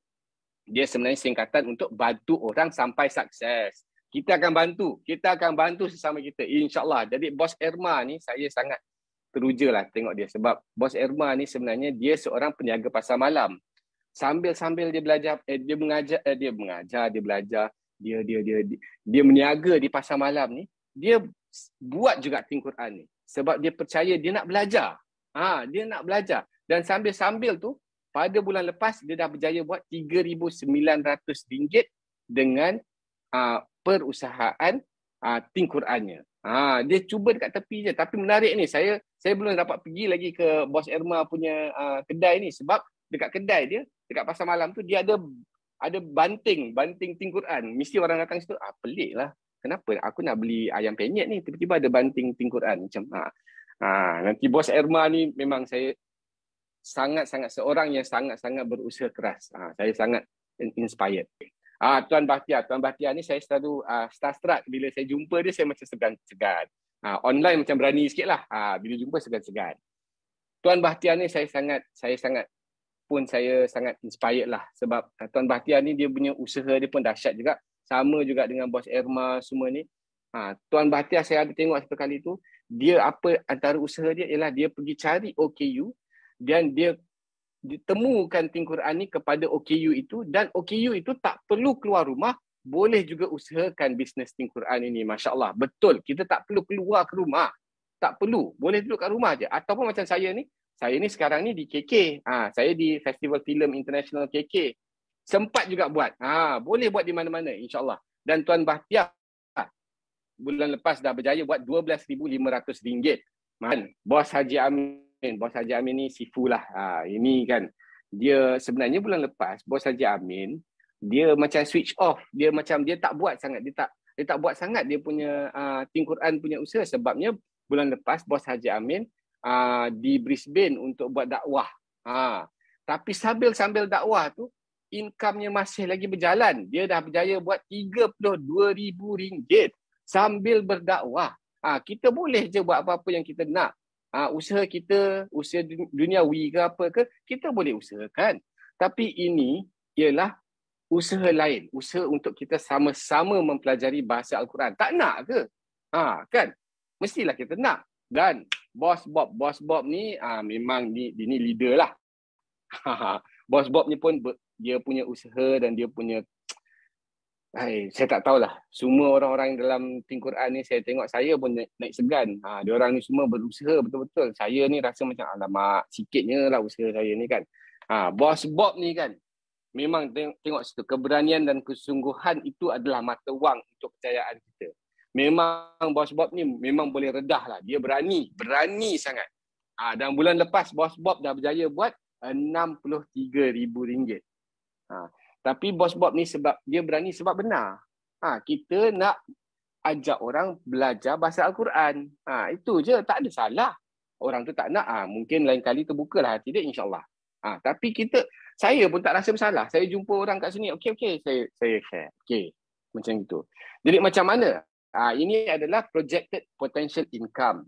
dia sebenarnya singkatan untuk bantu orang sampai sukses. Kita akan bantu sesama kita insya-Allah. Jadi Bos Erma ni saya sangat teruja lah tengok dia sebab Bos Erma ni sebenarnya dia seorang peniaga pasar malam. Sambil-sambil dia belajar, dia belajar, dia meniaga di pasar malam ni, dia buat juga Think Quran ni sebab dia percaya dia nak belajar. Dia nak belajar dan sambil-sambil tu pada bulan lepas dia dah berjaya buat RM3,900 dengan perusahaan Think Qurannya. Dia cuba dekat tepi je. Tapi menarik ni, saya belum dapat pergi lagi ke Bos Erma punya kedai ni sebab dekat kedai dia, dekat pasar malam tu dia ada banting Think Quran. Mesti orang datang situ, pelik lah. Kenapa aku nak beli ayam penyet ni tiba-tiba ada banting Think Quran macam nanti Bos Erma ni memang saya sangat-sangat seorang yang sangat-sangat berusaha keras. Saya sangat inspired. Tuan Bahtiar ni saya selalu starstruck bila saya jumpa dia, saya macam segan-segan. Online macam berani sikit lah. Bila jumpa segan-segan. Tuan Bahtiar ni saya sangat inspired lah. Sebab Tuan Bahtiar ni dia punya usaha dia pun dahsyat juga. Sama juga dengan Bos Erma semua ni. Tuan Bahtiar saya ada tengok satu kali tu. Dia antara usaha dia ialah dia pergi cari OKU dan dia ditemukan Think Quran ni kepada OKU itu dan OKU itu tak perlu keluar rumah, boleh juga usahakan bisnes Think Quran ini. Masya Allah, betul. Kita tak perlu keluar ke rumah. Tak perlu. Boleh duduk kat rumah je. Ataupun macam saya ni sekarang ni di KK. Saya di Festival Filem International KK. Sempat juga buat. Boleh buat di mana-mana insya-Allah. Dan Tuan Bahtiar bulan lepas dah berjaya buat RM12,500. Bos Haji Amin ni sifu lah. Ini kan dia sebenarnya bulan lepas Bos Haji Amin dia macam switch off. Dia tak buat sangat. Dia tak buat sangat dia punya Think Quran punya usaha sebabnya bulan lepas Bos Haji Amin di Brisbane untuk buat dakwah. Tapi sambil dakwah tu income-nya masih lagi berjalan. Dia dah berjaya buat RM32,000 sambil berdakwah. Kita boleh je buat apa-apa yang kita nak. Usaha kita, usaha duniawi ke apa ke, kita boleh usahakan. Tapi ini ialah usaha lain. Usaha untuk kita sama-sama mempelajari bahasa Al-Quran. Tak nak ke? Kan? Mestilah kita nak. Dan Bos Bob ni memang dia ni leader lah. Bos Bob ni pun dia punya usaha dan dia punya saya tak tahulah. Semua orang-orang dalam Think Quran ni saya tengok saya pun naik segan. Diorang ni semua berusaha betul-betul. Saya ni rasa macam alamak sikitnya lah usaha saya ni kan. Bos Bob ni kan memang tengok situ keberanian dan kesungguhan itu adalah mata wang untuk kepercayaan kita. Memang Bos Bob ni memang boleh redah lah. Dia berani sangat. Dan bulan lepas Bos Bob dah berjaya buat RM63,000. Tapi Bos Bob ni sebab dia berani sebab benar. Kita nak ajak orang belajar bahasa Al-Quran. Itu je, tak ada salah. Orang tu tak nak, mungkin lain kali terbukalah hati dia, insyaAllah. Tapi saya pun tak rasa bersalah. Saya jumpa orang kat sini, okey, saya share. Okey, macam itu. Jadi macam mana? Ini adalah projected potential income.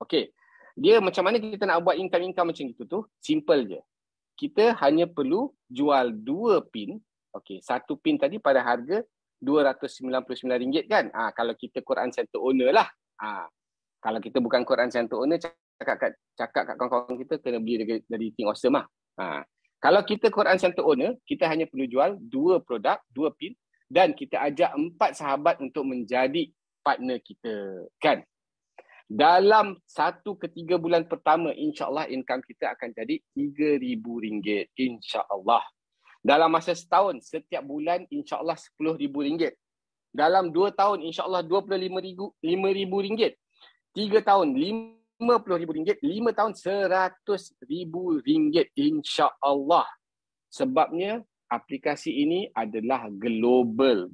Okey, dia macam mana kita nak buat income macam itu tu? Simple je. Kita hanya perlu jual 2 pin. Okey, 1 pin tadi pada harga RM299 kan? Kalau kita Quran Center owner lah. Kalau kita bukan Quran Center owner, cakap kat kawan-kawan kita kena beli dari Think Awesome lah. Kalau kita Quran Center owner, kita hanya perlu jual 2 produk, 2 pin, dan kita ajak 4 sahabat untuk menjadi partner kita, kan? Dalam 1 ke 3 bulan pertama, insyaAllah income kita akan jadi RM3,000, insyaAllah. Dalam masa setahun, setiap bulan insyaAllah RM10,000. Dalam 2 tahun, insyaAllah RM25,000. 3 tahun, RM50,000. 5 tahun, RM100,000, insyaAllah. Sebabnya, aplikasi ini adalah global.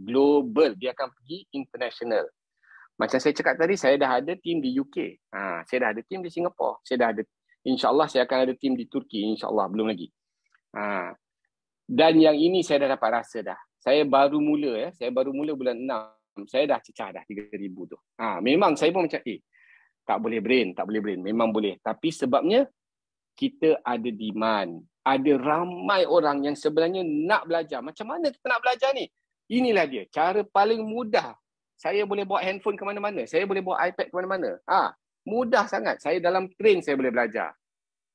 Dia akan pergi international. Macam saya cakap tadi, saya dah ada tim di UK. Saya dah ada tim di Singapura. Saya dah ada, insyaAllah saya akan ada tim di Turki. InsyaAllah, belum lagi. Dan yang ini saya dah dapat rasa dah. Saya baru mula bulan 6. Saya dah cecah dah 3,000 tu. Memang saya pun macam, tak boleh brain. Memang boleh. Tapi sebabnya, kita ada demand. Ada ramai orang yang sebenarnya nak belajar. Macam mana kita nak belajar ni? Inilah dia. Cara paling mudah. Saya boleh bawa handphone ke mana-mana. Saya boleh bawa iPad ke mana-mana. Mudah sangat. Saya dalam train saya boleh belajar.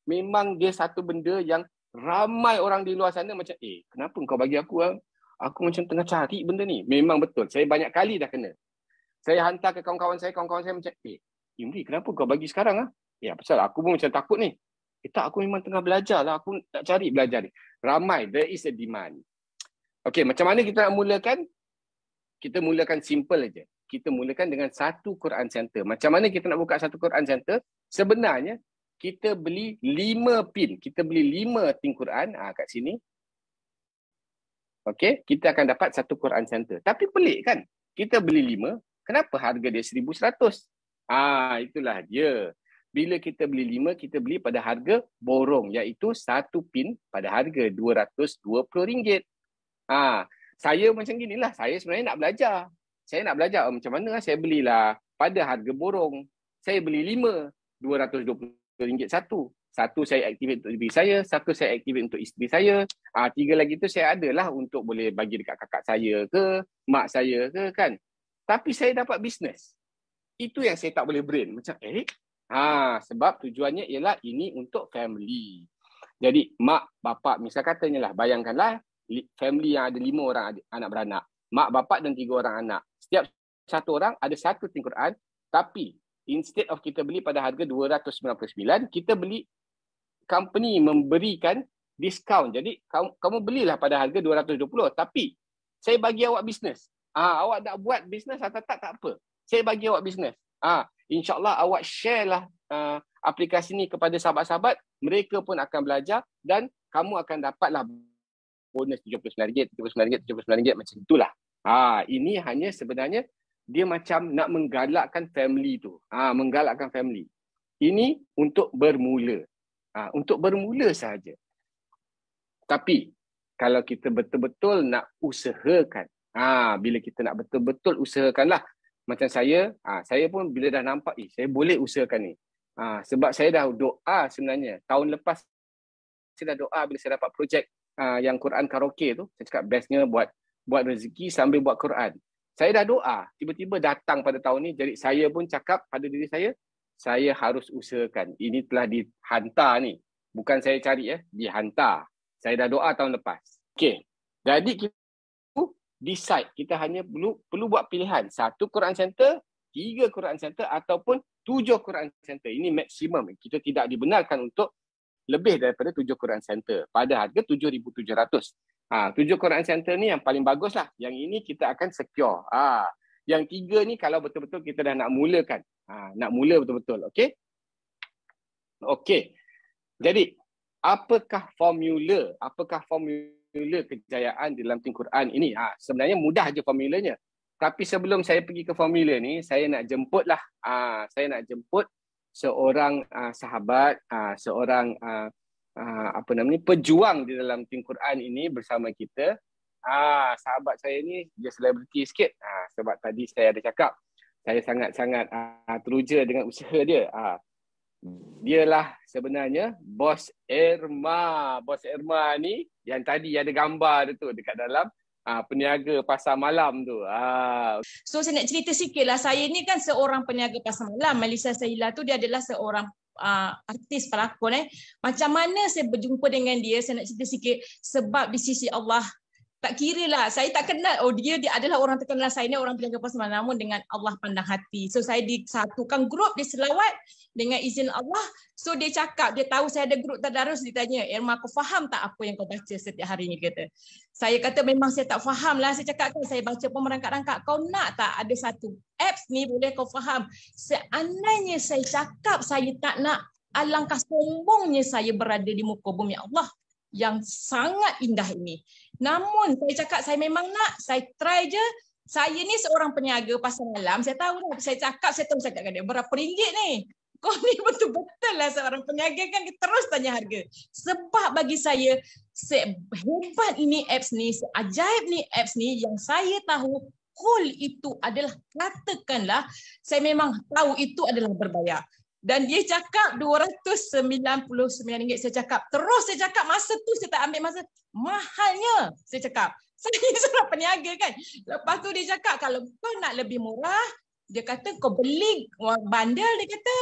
Memang dia satu benda yang ramai orang di luar sana macam, kenapa kau bagi aku? Aku macam tengah cari benda ni. Memang betul. Saya banyak kali dah kena. Saya hantar ke kawan-kawan saya macam, Imri, kenapa kau bagi sekarang? Pasal aku pun macam takut ni. Tak, aku memang tengah belajar lah. Aku tak cari belajar ni. Ramai. There is a demand. Okey, macam mana kita nak mulakan? Kita mulakan simple aja. Kita mulakan dengan 1 Quran Center. Macam mana kita nak buka 1 Quran Center? Sebenarnya, kita beli 5 pin. Kita beli 5 tin Quran kat sini. Okey, kita akan dapat 1 Quran Center. Tapi pelik kan? Kita beli 5, kenapa harga dia 1,100? Itulah dia. Bila kita beli 5, kita beli pada harga borong, iaitu 1 pin pada harga RM220. Saya macam ginilah. Saya sebenarnya nak belajar. Saya nak belajar macam mana saya belilah pada harga borong. Saya beli 5, RM220 satu. Satu saya activate untuk diri saya, satu saya activate untuk isteri saya. 3 lagi tu saya adalah untuk boleh bagi dekat kakak saya ke, mak saya ke, kan. Tapi saya dapat bisnes. Itu yang saya tak boleh brain. Macam, sebab tujuannya ialah ini untuk family. Jadi, mak, bapak, misal katanya lah, bayangkanlah, family yang ada 5 orang anak beranak. Mak, bapak dan 3 orang anak. Setiap satu orang ada 1 tin Quran. Tapi, instead of kita beli pada harga RM299, kita beli, company memberikan diskaun. Jadi, kamu belilah pada harga RM220. Tapi, saya bagi awak bisnes. Awak nak buat bisnes atau tak apa. Saya bagi awak bisnes. InsyaAllah awak share lah aplikasi ni kepada sahabat-sahabat. Mereka pun akan belajar dan kamu akan dapatlah bonus RM79, RM79 macam itulah. Ini hanya sebenarnya dia macam nak menggalakkan family tu. Menggalakkan family. Ini untuk bermula. Untuk bermula sahaja. Tapi kalau kita betul-betul nak usahakan, bila kita nak betul-betul usahakanlah. Macam saya pun bila dah nampak, saya boleh usahakan ni. Sebab saya dah doa sebenarnya. Tahun lepas saya dah doa bila saya dapat projek yang Quran karaoke tu. Saya cakap bestnya buat rezeki sambil buat Quran. Saya dah doa. Tiba-tiba datang pada tahun ni. Jadi saya pun cakap pada diri saya harus usahakan. Ini telah dihantar ni. Bukan saya cari dihantar. Saya dah doa tahun lepas. Okey. Jadi kita decide. Kita hanya perlu buat pilihan. 1 Quran Center, 3 Quran Center ataupun 7 Quran Center. Ini maksimum. Kita tidak dibenarkan untuk lebih daripada 7 Quran Center pada harga RM7,700. 7 Quran Center ni yang paling bagus lah. Yang ini kita akan secure. Yang 3 ni kalau betul-betul kita dah nak mulakan. Nak mula betul-betul. Okey? Okey. Jadi, apakah formula kejayaan di dalam Tim Quran ini? Sebenarnya mudah je formulanya. Tapi sebelum saya pergi ke formula ni, saya nak jemput lah. Saya nak jemput seorang sahabat, seorang apa namanya, pejuang di dalam tim Quran ini bersama kita. Sahabat saya ni dia selebriti sikit. Sebab tadi saya ada cakap, saya sangat-sangat teruja dengan usaha dia. Dialah sebenarnya Bos Irma. Bos Irma ni yang tadi ada gambar dia tu dekat dalam peniaga pasar malam tu. So saya nak cerita sikit lah. Saya ni kan seorang peniaga pasar malam. Melissa Saila tu dia adalah seorang artis pelakon. Macam mana saya berjumpa dengan dia, saya nak cerita sikit. Sebab di sisi Allah, tak kira lah, saya tak kenal, dia adalah orang terkenal, saya ni orang peniaga pasar malam, namun dengan Allah pandang hati. So saya disatukan grup, dia selawat dengan izin Allah. So dia cakap, dia tahu saya ada grup tadarus, dia tanya, Irma, kau faham tak apa yang kau baca setiap hari ni? Kata. Saya kata memang saya tak faham lah. Saya cakap kan, saya baca pun merangkak-rangkak. Kau nak tak ada satu apps ni boleh kau faham? Seandainya saya cakap saya tak nak, alangkah sombongnya saya berada di muka bumi Allah yang sangat indah ini. Namun saya cakap saya memang nak, saya try je. Saya ni seorang peniaga pasar malam, saya tahu dah, saya terus cakap dengan dia, berapa ringgit ni? Kau ni betul-betul lah seorang peniaga kan, terus tanya harga. Sebab bagi saya, hebat ini apps ni, ajaib ni apps ni, yang saya tahu cool itu adalah, katakanlah, saya memang tahu itu adalah berbayar. Dan dia cakap RM299. Saya cakap, terus saya cakap, masa tu saya tak ambil masa. Mahalnya, saya cakap. Saya seorang peniaga kan. Lepas tu dia cakap, kalau kau nak lebih murah, dia kata kau beli bundle, dia kata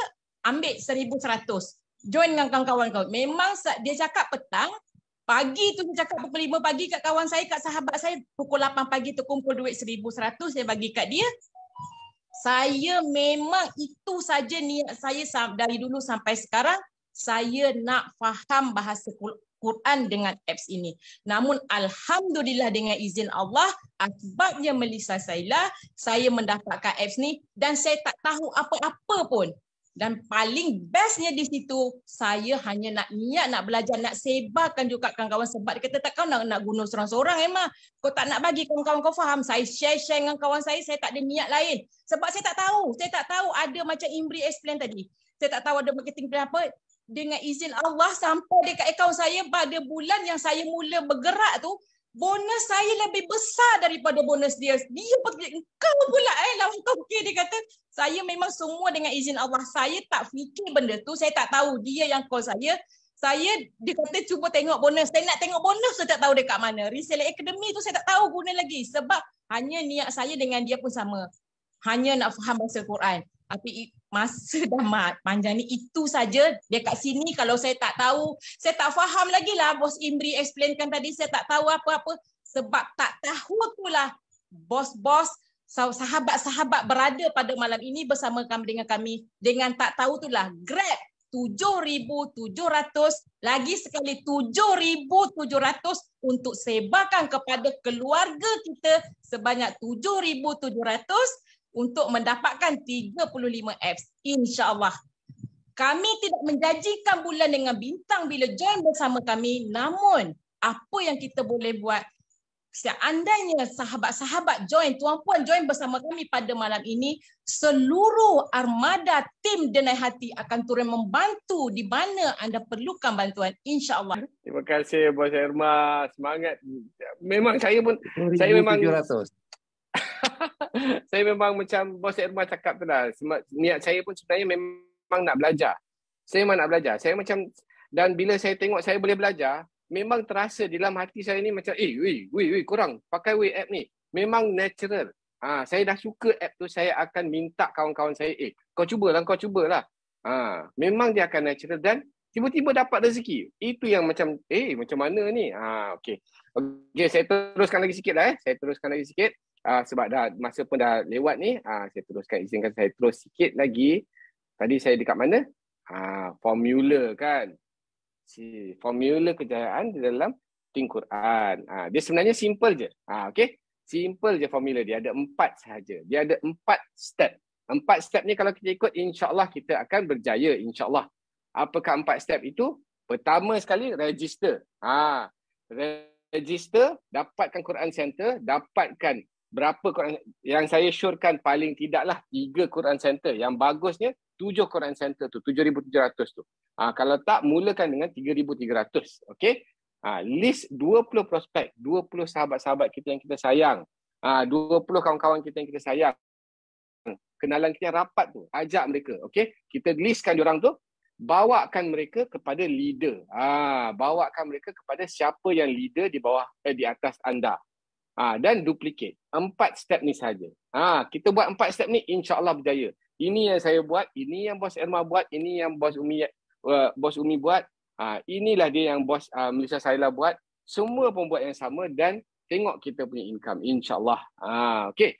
ambil 1,100. Join dengan kawan-kawan kau. Memang dia cakap petang, pagi tu dia cakap pukul 5 pagi kat kawan saya, kat sahabat saya, pukul 8 pagi tu kumpul duit 1,100, saya bagi kat dia. Saya memang itu saja niat saya dari dulu sampai sekarang, saya nak faham bahasa Quran dengan apps ini. Namun alhamdulillah dengan izin Allah, akibatnya Melissa Saila, saya mendapatkan apps ni dan saya tak tahu apa-apa pun. Dan paling bestnya di situ, saya hanya nak niat nak belajar, nak sebarkan juga kawan-kawan, sebab dia kata tak, kau nak guna seorang-seorang Emma. Kau tak nak bagi kawan-kawan kau faham. Saya share dengan kawan saya tak ada niat lain. Sebab saya tak tahu ada macam Imri explain tadi. Saya tak tahu ada marketing plan apa. Dengan izin Allah sampai dekat akaun saya pada bulan yang saya mula bergerak tu, bonus saya lebih besar daripada bonus dia. Dia kau pula lawan kau okey, dia kata. Saya memang semua dengan izin Allah. Saya tak fikir benda tu, saya tak tahu dia yang call saya. Dia kata cuba tengok bonus. Saya nak tengok bonus, saya tak tahu dekat mana. Reseller Academy tu saya tak tahu guna lagi. Sebab hanya niat saya dengan dia pun sama. Hanya nak faham bahasa Quran. Tapi masa dah panjang ni, itu saja. Dia kat sini kalau saya tak tahu, saya tak faham lagi lah. Bos Imri explainkan tadi, saya tak tahu apa-apa. Sebab tak tahu itulah bos-bos, sahabat-sahabat berada pada malam ini bersama dengan kami. Dengan tak tahu itulah Grab 7,700, lagi sekali 7,700 untuk sebarkan kepada keluarga kita sebanyak 7,700 untuk mendapatkan 35 apps. InsyaAllah. Kami tidak menjanjikan bulan dengan bintang bila join bersama kami, namun apa yang kita boleh buat, seandainya sahabat-sahabat join, tuan-puan join bersama kami pada malam ini, seluruh armada tim Denai Hati akan turun membantu di mana anda perlukan bantuan, insya-Allah. Terima kasih Bos Irma, semangat. Memang saya pun, saya memang 700. saya memang macam Bos Irma cakap tu lah. Niat saya pun sebenarnya memang nak belajar. Saya memang nak belajar. Saya macam, dan bila saya tengok saya boleh belajar, memang terasa di dalam hati saya ni macam, korang pakai app ni. Memang natural. Saya dah suka app tu, saya akan minta kawan-kawan saya, kau cubalah. Memang dia akan natural dan tiba-tiba dapat rezeki. Itu yang macam, macam mana ni? Okey, saya teruskan lagi sikit lah. Sebab dah masa pun dah lewat ni. Saya teruskan, izinkan saya terus sikit lagi. Tadi saya dekat mana? Formula kan. Formula kejayaan di dalam tim Quran. Dia sebenarnya simple je. Okey. Simple je formula dia. Ada 4 sahaja. Dia ada 4 step. 4 step ni kalau kita ikut, insya-Allah kita akan berjaya, insya-Allah. Apakah 4 step itu? Pertama sekali, register. Register, dapatkan Quran Center, dapatkan berapa Quran yang saya syorkan paling tidaklah 3 Quran Center. Yang bagusnya 7 Quran Center tu, 7,700 tu. Kalau tak, mulakan dengan 3,300. Okey? List 20 prospek, 20 sahabat-sahabat kita yang kita sayang. 20 kawan-kawan kita yang kita sayang. Kenalan kita yang rapat tu, ajak mereka. Okey? Kita listkan diorang tu, bawakan mereka kepada leader. Bawakan mereka kepada siapa yang leader di bawah di atas anda. Dan duplicate. 4 step ni saja. Kita buat 4 step ni, insya-Allah berjaya. Ini yang saya buat, ini yang Bos Erma buat, ini yang Bos Umi buat. Inilah dia yang Bos Melissa Saila buat. Semua pun buat yang sama dan tengok kita punya income, insya-Allah. Okey.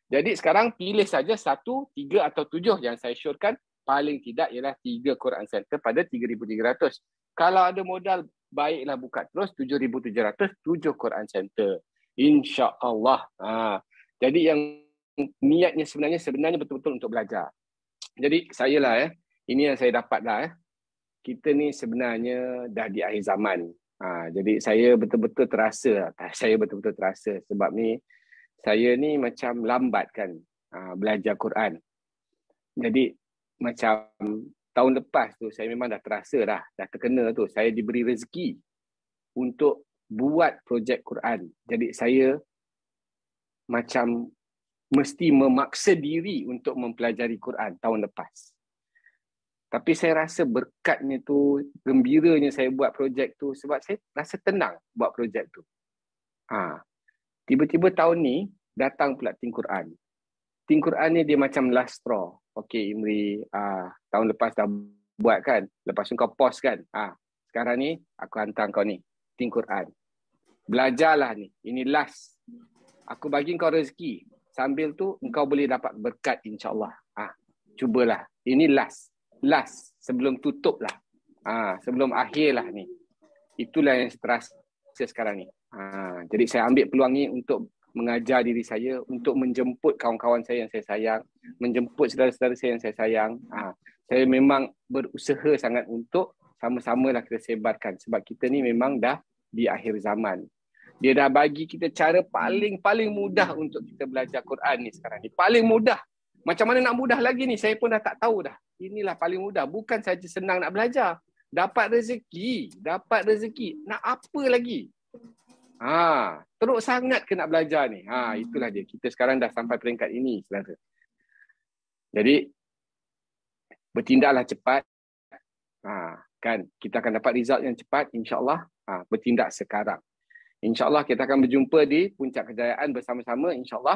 Jadi sekarang pilih saja 1, 3 atau 7 yang saya syorkan paling tidak ialah 3 Quran Center pada 3,300. Kalau ada modal, baiklah buka terus 7,700, 7 Quran Center. InsyaAllah. Jadi yang niatnya sebenarnya betul-betul untuk belajar. Jadi saya lah ini yang saya dapat lah kita ni sebenarnya dah di akhir zaman. Jadi saya betul-betul terasa sebab ni saya ni macam lambat kan belajar Quran. Jadi macam tahun lepas tu saya memang dah terasa dah terkena tu. Saya diberi rezeki untuk buat projek Quran. Jadi saya macam mesti memaksa diri untuk mempelajari Quran tahun lepas. Tapi saya rasa berkatnya tu, gembiranya saya buat projek tu sebab saya rasa tenang buat projek tu. Tiba-tiba tahun ni datang pula Think Quran. Think Quran ni dia macam last straw. Okey Imri, tahun lepas dah buat kan, lepas tu kau pause kan. Sekarang ni aku hantar kau ni Think Quran. Belajarlah ni. Ini last. Aku bagi kau rezeki. Sambil tu engkau boleh dapat berkat insya-Allah. Cubalah. Ini last. Last. Sebelum tutup lah. Sebelum akhir lah ni. Itulah yang saya terasa sekarang ni. Jadi saya ambil peluang ni untuk mengajar diri saya, untuk menjemput kawan-kawan saya yang saya sayang, menjemput saudara-saudara saya yang saya sayang. Saya memang berusaha sangat untuk sama-samalah kita sebarkan. Sebab kita ni memang dah di akhir zaman. Dia dah bagi kita cara paling mudah untuk kita belajar Quran ni sekarang ni. Paling mudah. Macam mana nak mudah lagi ni? Saya pun dah tak tahu dah. Inilah paling mudah. Bukan saja senang nak belajar. Dapat rezeki. Nak apa lagi? Teruk sangat ke nak belajar ni? Itulah dia. Kita sekarang dah sampai peringkat ini, saudara. Jadi, bertindaklah cepat. Kan? Kita akan dapat result yang cepat, insya-Allah. Bertindak sekarang. InsyaAllah kita akan berjumpa di puncak kejayaan bersama-sama, insyaAllah.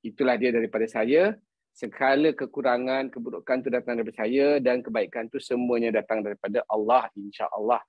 Itulah dia daripada saya. Segala kekurangan, keburukan itu datang daripada saya dan kebaikan itu semuanya datang daripada Allah, insyaAllah.